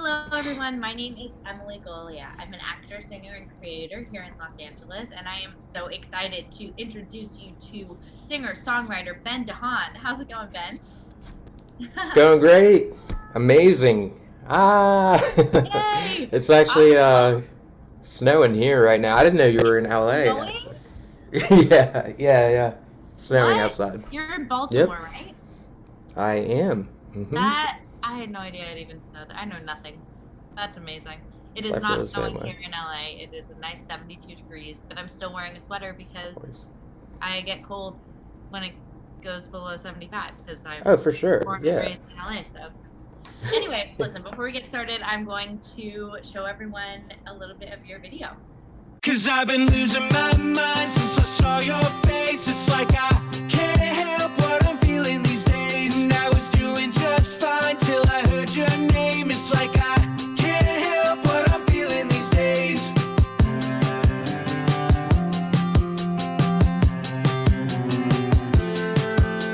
Hello, everyone. My name is Emily Golia. I'm an actor, singer, and creator here in Los Angeles, and I am so excited to introduce you to singer-songwriter Ben DeHan. How's it going, Ben? It's going great. Amazing. Ah, Yay! it's actually Awesome. snowing here right now. I didn't know you were in It's LA snowing? actually. Yeah. Snowing What? outside. You're in Yep, Baltimore, right? I am. That I had no idea it even snowed there. I know nothing. That's amazing. It is I feel not the same snowing way. here in LA. It is a nice 72 degrees, but I'm still wearing a sweater because Always. I get cold when it goes below 75 because I'm Oh, for sure. born and Yeah. raised in LA. So, anyway, listen, before we get started, I'm going to show everyone a little bit of your video. Cause I've been losing my mind since I saw your face. It's like I can't help what I'm feeling these days. And I was doing just fine till I heard your name. It's like I can't help what I'm feeling these days.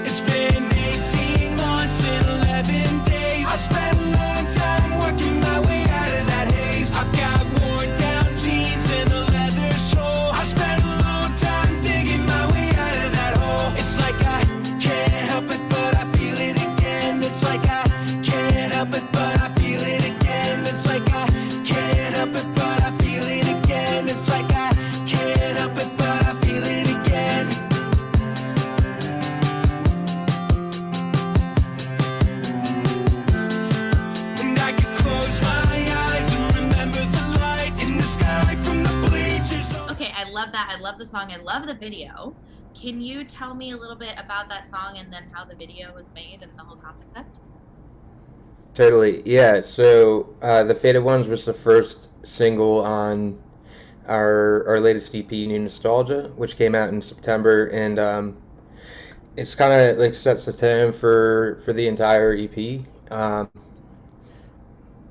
It's been 18 months and 11 days. I spent a long time working my way out of that haze. I've got worn down jeans and a leather sole. I spent a long time digging my way out of that hole. It's like I can't help it, but I feel it again. It's like I can't help it, but I feel it again. It's like I can't help it, but I feel it again. It's like I can't help it, but I feel it again. And I could close my eyes and remember the light in the sky from the bleachers. Okay, I love that. I love the song. I love the video. Can you tell me a little bit about that song and then how the video was made and the whole concept? Totally. Yeah. So the Faded Ones was the first single on our latest EP, New Nostalgia, which came out in September, and it's kind of like sets the tone for the entire EP.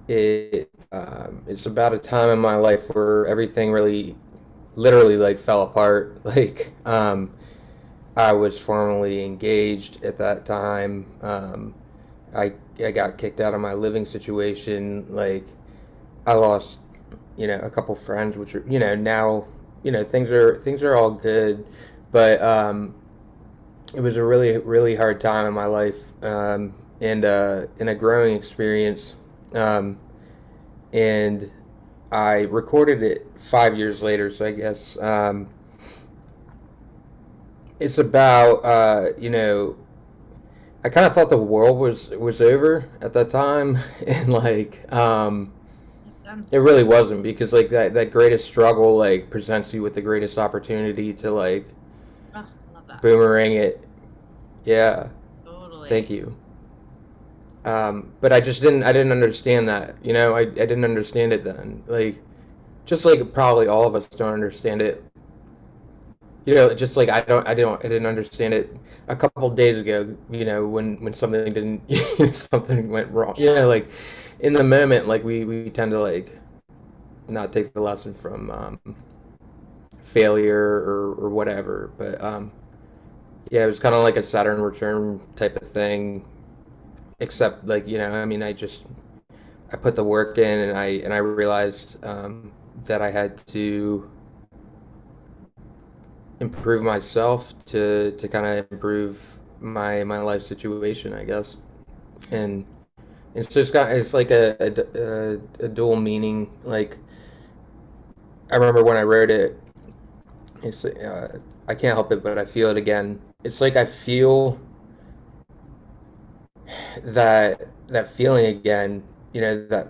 It's about a time in my life where everything really, literally, like fell apart. Like I was formally engaged at that time. I got kicked out of my living situation. Like I lost, a couple friends, which are, now, things are all good, but it was a really really hard time in my life, and a growing experience, and I recorded it 5 years later. So I guess it's about I kind of thought the world was over at that time, and like That sounds it great. really wasn't, because like that greatest struggle like presents you with the greatest opportunity to like Oh, I love that. boomerang it. Yeah, thank Totally. you. But I didn't understand that. I didn't understand it then. Like just like probably all of us don't understand it. Just like I didn't understand it a couple days ago. When something didn't something went wrong. Yeah. Like in the moment, like we tend to like not take the lesson from failure or whatever. But yeah, it was kind of like a Saturn return type of thing. Except like I mean, I put the work in, and I realized that I had to improve myself to kind of improve my life situation, I guess. And it's like a dual meaning. Like I remember when I wrote it, I can't help it, but I feel it again. It's like I feel that feeling again, that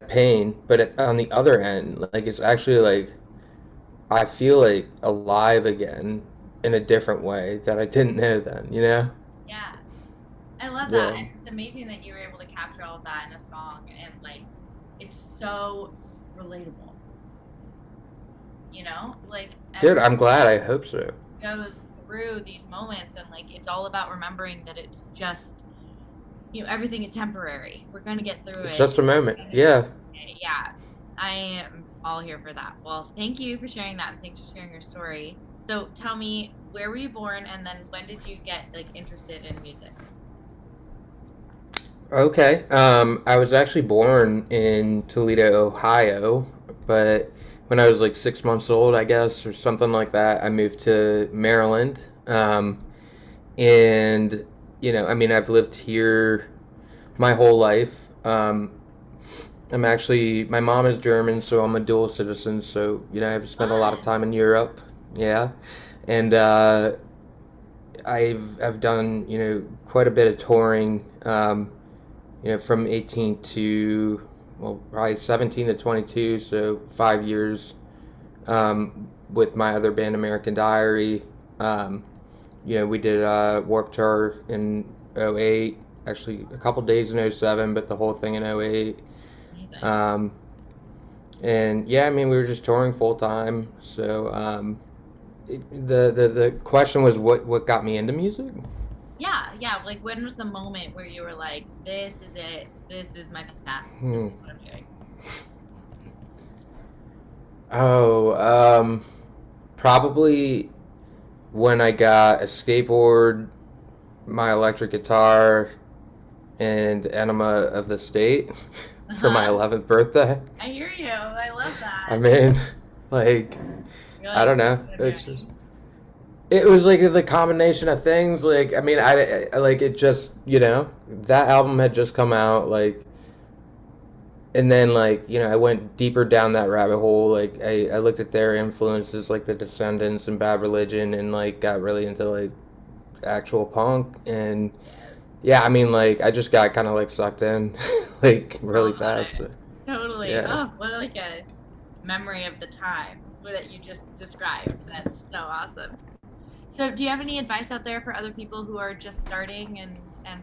pain, but on the other end, like it's actually like I feel like alive again in a different way that I didn't know then. Yeah. I love that. Yeah. And it's amazing that you were able to capture all of that in a song and like it's so relatable, Like Good. everyone I'm glad. I hope so. goes through these moments and like it's all about remembering that it's just, everything is temporary. We're going to get through It's it. just a moment. Gonna be Yeah. okay. Yeah. I am all here for that. Well, thank you for sharing that and thanks for sharing your story. So tell me, where were you born and then when did you get like interested in music? Okay. I was actually born in Toledo, Ohio, but when I was like 6 months old, I guess, or something like that, I moved to Maryland. And, I mean, I've lived here my whole life. My mom is German, so I'm a dual citizen. So, I've spent a lot of Fun. time in Europe. Yeah. And I've done, quite a bit of touring. From 18 to, well, probably 17 to 22, so 5 years, with my other band, American Diary. We did a Warped Tour in '08, actually a couple days in '07, but the whole thing in '08. Amazing. Um, and yeah, I mean, we were just touring full time. So the question was what got me into music? Yeah, yeah. Like, when was the moment where you were like, "This is it. This is my path. This Hmm. is what I'm doing." Oh, probably when I got a skateboard, my electric guitar, and enema of the state Uh for my huh. 11th birthday. I hear you. I love I that. mean, like, You're I like, don't "This is know. what I'm It's just, doing." it was like the combination of things. Like, I mean, I like it just, that album had just come out, like, and then like, I went deeper down that rabbit hole. Like, I looked at their influences, like the Descendants and Bad Religion, and like got really into like actual punk. And Yes. yeah, I mean, like, I just got kind of like sucked in, like, really Oh, got fast. it. Totally. Yeah. Oh, what like a memory of the time that you just described. That's so awesome. So, do you have any advice out there for other people who are just starting and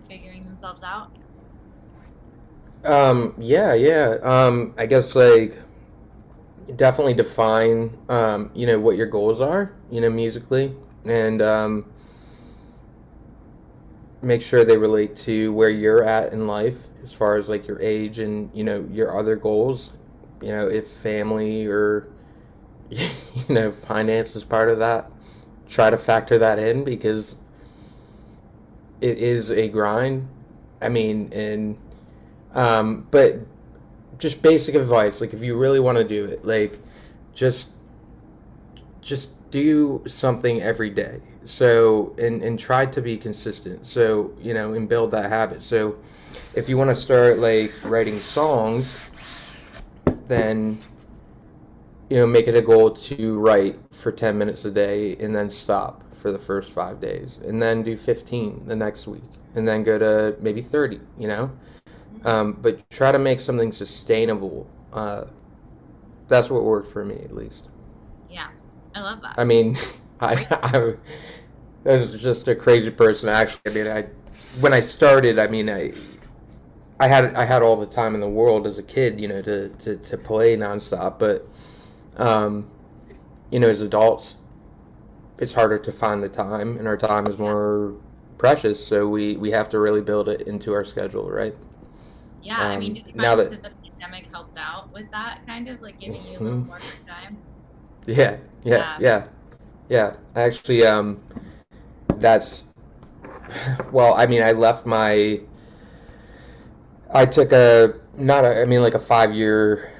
figuring themselves out? Yeah, yeah. I guess like definitely define, what your goals are, musically, and make sure they relate to where you're at in life as far as like your age and, your other goals. If family or, finance is part of that, try to factor that in because it is a grind. I mean, but just basic advice, like if you really want to do it, like just just do something every day. So and try to be consistent. So, and build that habit. So if you want to start like writing songs, then make it a goal to write for 10 minutes a day and then stop for the first 5 days and then do 15 the next week and then go to maybe 30, Hmm. but try to make something sustainable. That's what worked for me, at least. Yeah, I love that. I mean, Great. I was just a crazy person. Actually, I mean, when I started, I mean, I had all the time in the world as a kid, to play nonstop. But um, as adults, it's harder to find the time, and our time is Yeah. more precious. So we have to really build it into our schedule, right? Yeah. I mean, did you Now find that, that the pandemic helped out with that kind of like giving you a little Mhm. more free time? Yeah, yeah, Yeah. yeah, yeah. Actually, that's well. I mean, I took a not a, I mean, like a 5 year,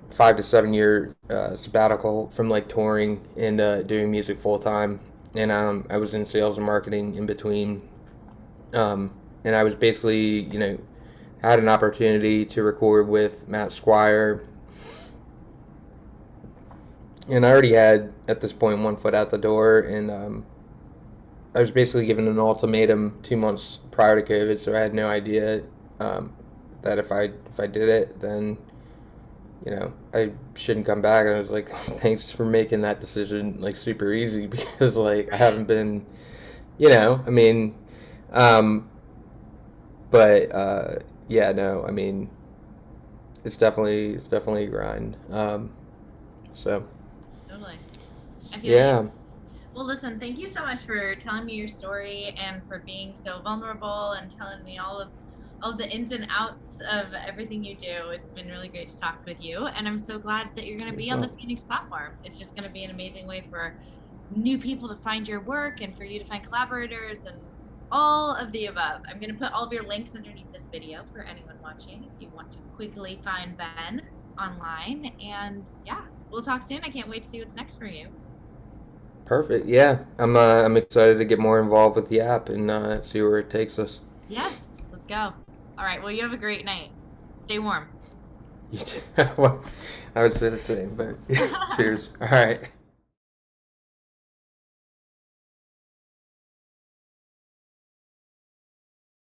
5 to 7 year sabbatical from like touring and doing music full time, and I was in sales and marketing in between, and I was basically, had an opportunity to record with Matt Squire, and I already had at this point one foot out the door, and I was basically given an ultimatum 2 months prior to COVID, so I had no idea, um, that if I did it, then I shouldn't come back. And I was like, thanks for making that decision like super easy because like I Right. haven't been, I mean, um, but yeah, no, I mean, it's definitely a grind. So Totally. I feel you. yeah, Well, listen, thank you so much for telling me your story and for being so vulnerable and telling me all of the ins and outs of everything you do. It's been really great to talk with you, and I'm so glad that you're going to as be on the well. Phoenix platform. It's just going to be an amazing way for new people to find your work and for you to find collaborators and all of the above. I'm going to put all of your links underneath this video for anyone watching if you want to quickly find Ben online. And yeah, we'll talk soon. I can't wait to see what's next for you. Perfect. Yeah, I'm excited to get more involved with the app and see where it takes us. Yes, let's go. All right, well, you have a great night. Stay warm. Well, I would say the same, but cheers. All right.